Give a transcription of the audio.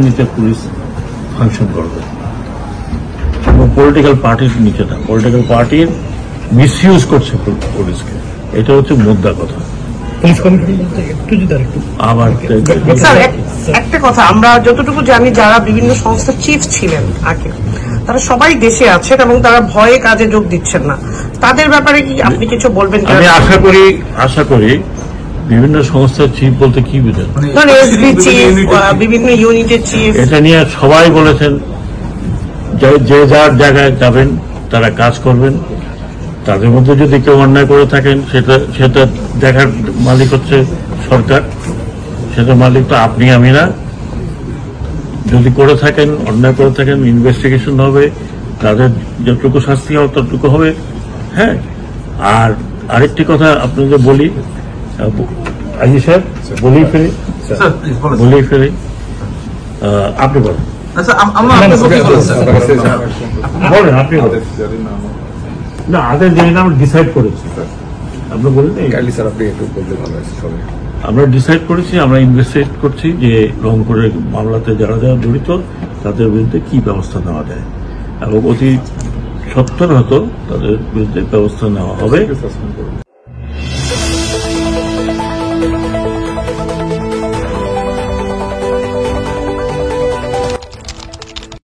নিচে police function করবে এবং পলিটিক্যাল পার্টির নিচে না, পলিটিক্যাল পার্টির মিসইউজ করছে পুলিশকে, এটা হচ্ছে মুদ্রা কথা। আবার একটা কথা, আমরা যতটুকু জানি যারা বিভিন্ন সংস্থার চিফ ছিলেন আগে, তারা সবাই দেশে আছেন এবং তারা ভয়ে কাজে যোগ দিচ্ছেন না, তাদের ব্যাপারে কি আপনি কিছু বলবেন? আমি আশা করি বিভিন্ন সংস্থার চিফ বলতে কি বুঝেন, বিভিন্ন ইউনিটের চিফ, এটা নিয়ে সবাই বলেছেন যে যার জায়গায় যাবেন তারা কাজ করবেন, তাদের মধ্যে যদি কেউ অন্যায় করে থাকেন সেটা দেখার মালিক হচ্ছে সরকার, সেটা মালিক তো আপনি আমি না। যদি করে থাকেন, অন্যায় করে থাকেন, ইনভেস্টিগেশন হবে, তাদের যতটুকু শাস্তি হবে ততটুকু হবে। হ্যাঁ, আর আরেকটি কথা আপনাদের বলি, আজি স্যার বলেই ফেলি আপনি বলেন। বলেন আপনি না, আদের জানি না, আমরা ডিসাইড করেছি। আপনি বলেন আমরা ডিসাইড করেছি, আমরা ইনভেস্টিগেট করছি যে রংপুরের মামলাতে যারা যারা জড়িত তাদের বিরুদ্ধে কি ব্যবস্থা নেওয়া যায় এবং অতি সত্তর হতো তাদের বিরুদ্ধে ব্যবস্থা নেওয়া হবে।